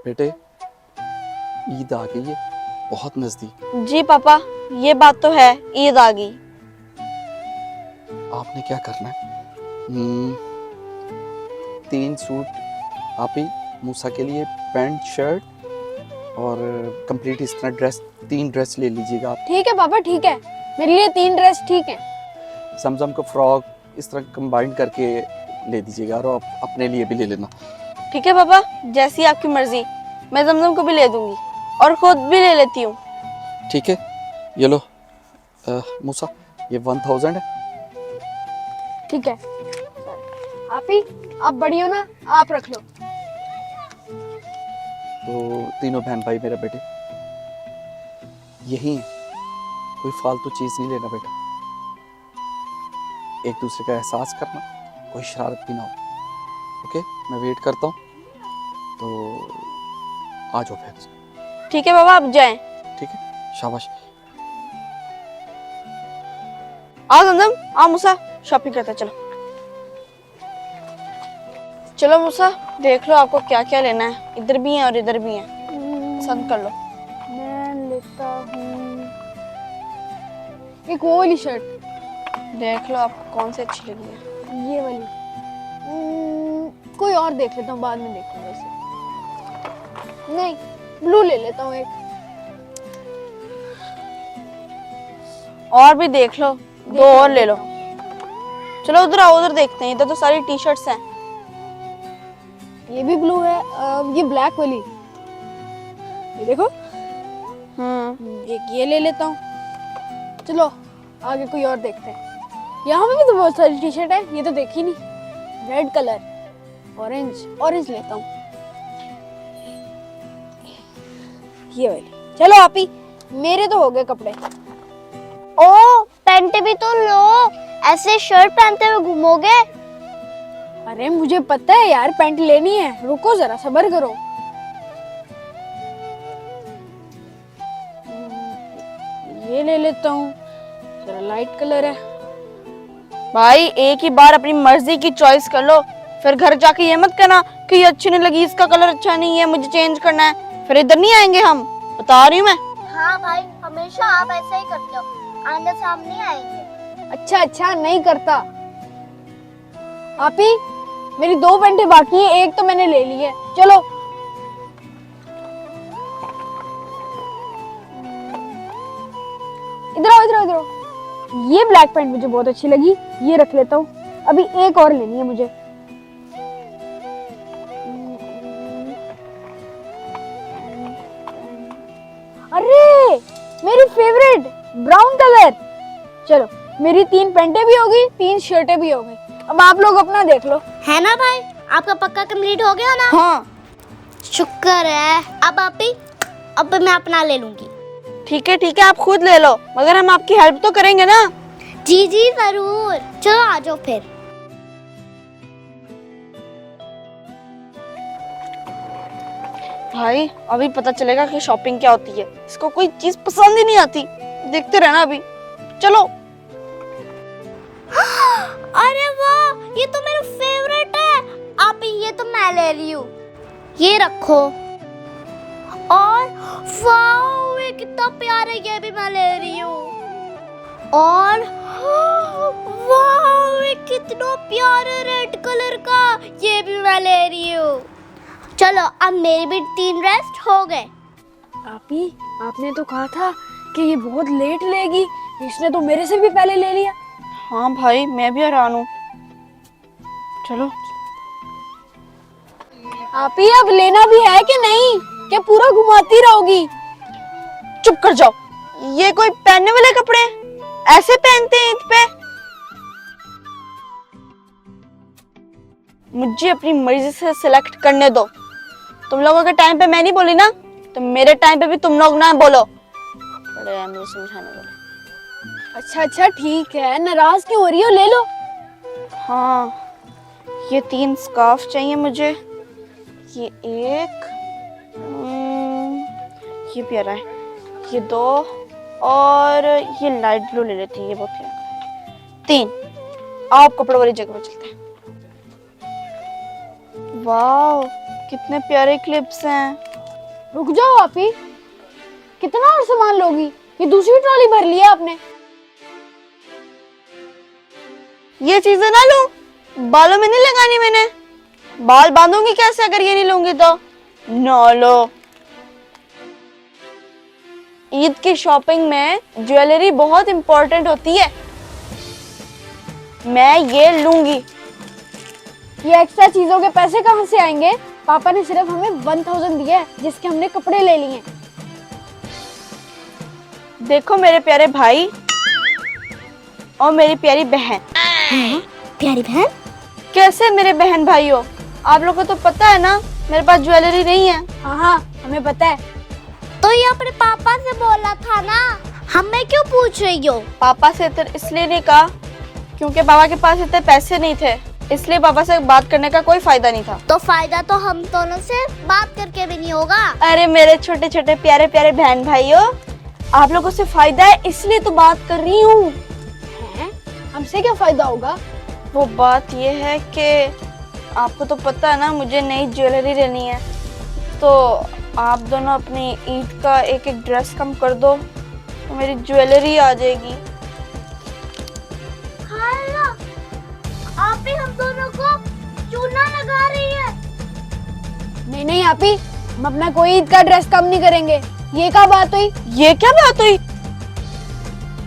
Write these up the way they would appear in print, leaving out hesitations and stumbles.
बेटे, ईद आ गई है, बहुत नजदीक। जी पापा, ये बात तो है, ईद आ गई। आपने क्या करना है? 3 सूट आप ही मूसा के लिए, पैंट शर्ट और कंप्लीट इस तरह ड्रेस, 3 ड्रेस ले लीजिएगा आप। ठीक है पापा, ठीक है, मेरे लिए 3 ड्रेस ठीक है। समझम को फ्रॉक इस तरह कंबाइन करके ले दीजिएगा, और आप अपने लिए भी ले लेना। ठीक है पापा, जैसी आपकी मर्जी। मैं जमजम को भी ले दूंगी और खुद भी ले लेती हूँ। ठीक है, ये लो मूसा, ये 1000 है। ठीक है आप ही, आप बड़ी हो ना, आप रख लो। तो तीनों बहन भाई मेरे बेटे यही हैं, कोई फालतू चीज़ नहीं लेना बेटा, एक दूसरे का एहसास करना, कोई शरारत भी ना हो। ओके, मैं वेट करता हूँ, तो आ जाओ फिर। ठीक है पापा, आप जाएं। ठीक है, शाबाश। आओ जमजम, आओ मूसा, शॉपिंग करते हैं, चलो। चलो मूसा, देख लो आपको क्या क्या लेना है, इधर भी है और इधर भी है, पसंद कर लो। मैं लेता हूँ एक वो वाली शर्ट, देख लो आपको कौन सी अच्छी लगी है। ये वाली। कोई और देख लेता हूँ, बाद में देखूंगा इसे। नहीं, ब्लू ले लेता हूँ एक। और भी देख लो, 2 और ले लो। चलो उधर आओ, उधर देखते हैं, इधर तो सारी टी शर्ट्स हैं। ये भी ब्लू है, ये ब्लैक वाली, ये देखो। एक ये ले लेता हूँ। चलो आगे कोई और देखते हैं। यहाँ पे भी तो बहुत सारी टी शर्ट है, ये तो देखी नहीं। रेड कलर, ऑरेंज लेता हूँ, ये वाली। चलो आप ही, मेरे तो हो गए कपड़े। ओ, पैंट भी तो लो, ऐसे शर्ट पहनते हुए घूमोगे? अरे मुझे पता है यार, पैंट लेनी है, रुको जरा, सब्र करो। ये ले लेता हूँ, जरा लाइट कलर है। भाई एक ही बार अपनी मर्जी की चॉइस कर लो, फिर घर जाके ये मत कहना कि ये अच्छी नहीं लगी, इसका कलर अच्छा नहीं है, मुझे चेंज करना है, फिर इधर नहीं आएंगे हम, बता रही हूँ मैं। हाँ भाई, हमेशा आप ऐसा ही करते हो, आने से हम नहीं आएंगे। अच्छा, नहीं करता। आप ही, मेरी 2 पैंटें बाकी हैं, एक तो मैंने ले ली है। चलो इधर आओ, इधर आओ। ये ब्लैक पैंट मुझे बहुत अच्छी लगी, ये रख लेता हूँ। अभी एक और लेनी है मुझे। अरे मेरी फेवरेट ब्राउन कलर। चलो मेरी 3 पैंटें भी होगी, 3 शर्टें भी हो गई। अब आप लोग अपना देख लो। है ना भाई, आपका पक्का कंप्लीट हो गया ना? हाँ शुक्र है। अब मैं अपना ले लूंगी। ठीक है, आप खुद ले लो, मगर हम आपकी हेल्प तो करेंगे ना। जी जरूर। चलो आ जाओ फिर। भाई अभी पता चलेगा कि शॉपिंग क्या होती है, इसको कोई चीज पसंद ही नहीं आती, देखते रहना अभी। चलो। अरे वाह, ये तो मेरा फेवरेट है। आप ये तो मैं ले रही हूँ, ये रखो। और वाह, ये कितना प्यारा है, ये भी मैं ले रही हूँ। और वाह, ये कितना प्यारा रेड कलर का, ये भी मैं ले रही हूँ। चलो अब मेरी भी 3 रेस्ट हो गए। आपी, आपने तो कहा था कि ये बहुत लेट लेगी, इसने तो मेरे से भी पहले ले लिया। हाँ भाई, मैं भी हैरान हूँ। चलो। आपी, अब लेना भी है कि नहीं, क्या पूरा घुमाती रहोगी? चुप कर जाओ, ये कोई पहनने वाले कपड़े ऐसे पहनते हैं ईद पे? मुझे अपनी मर्जी से सिलेक्ट करने दो। तुम लोगों के टाइम पे मैं नहीं बोली ना, तो मेरे टाइम पे भी तुम लोग ना बोलो। बड़े हैं मुझे समझाने वाले। अच्छा ठीक है, नाराज क्यों हो रही हो, ले लो। हाँ, ये 3 स्कार्फ चाहिए मुझे, ये एक, ये प्यारा है, ये 2 और ये लाइट ब्लू ले लेती है, ये बहुत प्यारा है। 3। आप कपड़ों वाली जगह पर चलते हैं। वाह, कितने प्यारे क्लिप्स हैं। रुक जाओ आप ही, कितना और सामान लोगी? ये दूसरी ट्रॉली भर लिया आपने। ये चीजें ना लूं, बालों में नहीं लगानी मैंने। बाल बांधूंगी कैसे अगर ये नहीं लूंगी तो? नो लो। ईद की शॉपिंग में ज्वेलरी बहुत इंपॉर्टेंट होती है, मैं ये लूंगी। ये एक्स्ट्रा चीजों के पैसे कहाँ से आएंगे? पापा ने सिर्फ हमें 1000 दिया है, जिसके हमने कपड़े ले लिए। देखो मेरे प्यारे भाई और मेरी प्यारी बहन। प्यारी बहन, कैसे मेरे बहन भाई हो? आप लोगों को तो पता है ना मेरे पास ज्वेलरी नहीं है। हाँ हाँ, हमें पता है। तो ये अपने पापा से बोला था ना, हमें क्यों पूछ रही हो? पापा से तो इसलिए नहीं कहा क्योंकि पापा के पास इतने पैसे नहीं थे, इसलिए पापा से बात करने का कोई फायदा नहीं था। तो फायदा तो हम दोनों से बात करके भी नहीं होगा। अरे मेरे छोटे छोटे प्यारे प्यारे बहन भाइयों, आप लोगों से फायदा है इसलिए तो बात कर रही हूँ। हैं? हमसे क्या फायदा होगा? वो बात ये है कि आपको तो पता है ना मुझे नई ज्वेलरी लेनी है, तो आप दोनों अपनी ईद का एक एक ड्रेस कम कर दो तो मेरी ज्वेलरी आ जाएगी। हाँ, आप ही हम दोनों को चूना लगा रही है। नहीं नहीं आप ही, हम अपना कोई ईद का ड्रेस कम नहीं करेंगे। ये क्या बात हुई? ये क्या बात हुई?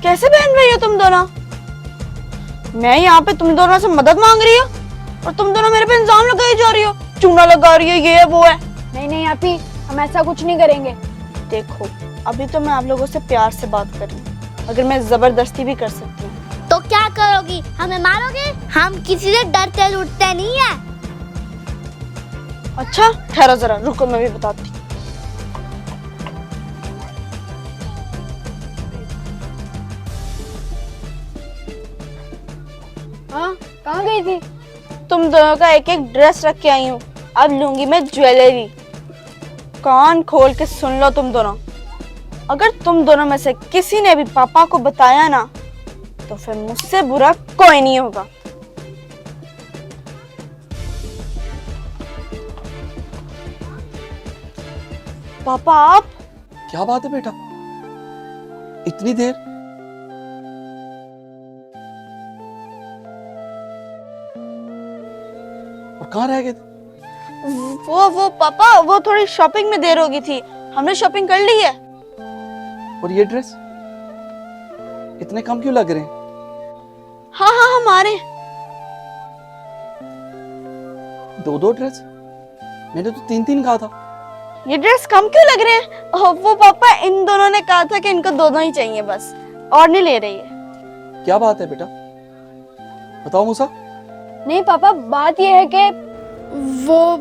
कैसे बहन भाई हो तुम दोनों? मैं यहाँ पे तुम दोनों से मदद मांग रही हूँ और तुम दोनों मेरे पे इल्जाम लगाई जा रही हो, चूना लगा रही है, ये है वो है। नहीं नहीं आप ही, हम ऐसा कुछ नहीं करेंगे। देखो अभी तो मैं आप लोगों से प्यार से बात कर रही हूँ, अगर मैं जबरदस्ती भी कर सकती हूँ। तो क्या करोगी? हमें मारोगे? हम किसी से डरते लुटते नहीं है। अच्छा ठहरो जरा, रुको मैं भी बताती हूँ। हाँ, कहाँ गई थी? तुम दोनों का एक एक ड्रेस रख के आई हूँ, अब लूंगी मैं ज्वेलरी। कान खोल के सुन लो तुम दोनों, अगर तुम दोनों में से किसी ने भी पापा को बताया ना तो फिर मुझसे बुरा कोई नहीं होगा। पापा आप? क्या बात है बेटा, इतनी देर? और कहाँ रह गए थे? वो पापा, वो थोड़ी शॉपिंग में देर हो गई थी, हमने शॉपिंग कर ली है। और ये ड्रेस इतने कम क्यों लग रहे हैं? हाँ हाँ हमारे। दो ड्रेस? मैंने तो 3 कहा था। ये ड्रेस कम क्यों लग रहे हैं? वो पापा इन दोनों ने कहा था कि इनको दोनों ही चाहिए बस, और नहीं ले रही है। क्या बात है बेटा, बताओ मूसा। नहीं पापा, बात ये है कि वो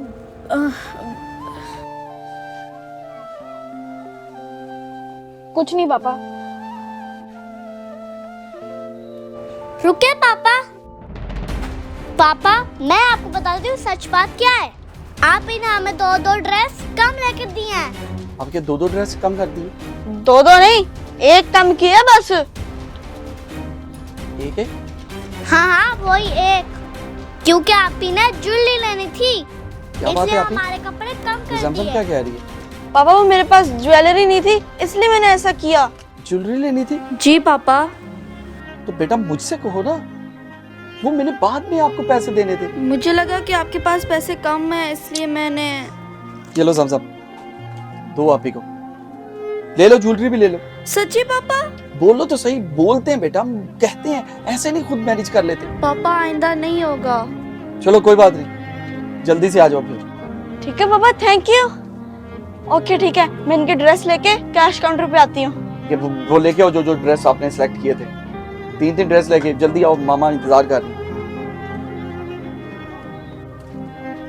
कुछ नहीं पापा। रुके पापा। पापा मैं आपको बताती हूँ सच बात क्या है। आप ही ने हमें 2 ड्रेस कम लेकर दिए हैं। अब क्या 2 ड्रेस कम कर दिए? 2 नहीं, एक कम किया बस। एक है? हाँ वही एक, क्योंकि आप ही ने ज्वेलरी लेनी थी, क्या बात है इसलिए आप ही? हमारे कपड़े कम कर जमजम दिए। क्या कह रही है? पापा वो मेरे पास ज्वेलरी नहीं थी इसलिए मैंने ऐसा किया। ज्वेलरी लेनी थी? जी पापा। तो बेटा मुझसे कहो ना, वो मैंने बाद में आपको पैसे देने थे। मुझे लगा कि आपके पास पैसे कम है इसलिए मैंने। ये लो जमजम, दो आप ही को। ले लो, ज्वेलरी भी ले लो। सच्ची पापा? बोलो तो सही। बोलते हैं बेटा, हम कहते हैं, ऐसे नहीं खुद मैनेज कर लेते। पापा आइंदा नहीं होगा। चलो कोई बात नहीं, जल्दी से आ जाओ फिर। ठीक है पापा, थैंक यू। ओके ठीक है, मैं इनकी ड्रेस लेके कैश काउंटर पे आती हूँ। ये वो लेके आओ जो ड्रेस आपने सिलेक्ट किए थे। 3 ड्रेस लेके जल्दी आओ, मामा इंतजार कर रहे हैं।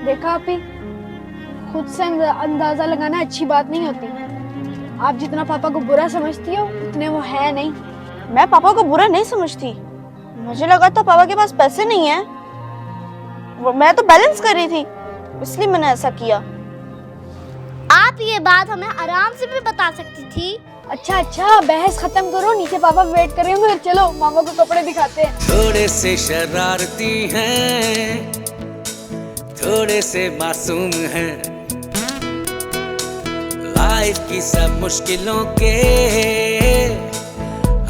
देखा आप ही, खुद से अंदाजा लगाना अच्छी बात नहीं होती। आप जितना पापा को बुरा समझती हो उतने वो है नहीं। मैं पापा को बुरा नहीं समझती, मुझे लगा था पापा के पास पैसे नहीं है, मैं तो बैलेंस कर रही थी इसलिए मैंने ऐसा किया। आप ये बात हमें आराम से भी बता सकती थी। अच्छा बहस खत्म करो, नीचे पापा वेट कर रहे होंगे। चलो मामा को कपड़े दिखाते हैं। थोड़े से शरारती हैं, थोड़े से मासूम हैं, लाइफ की सब मुश्किलों के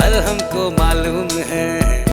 हल हमको मालूम है।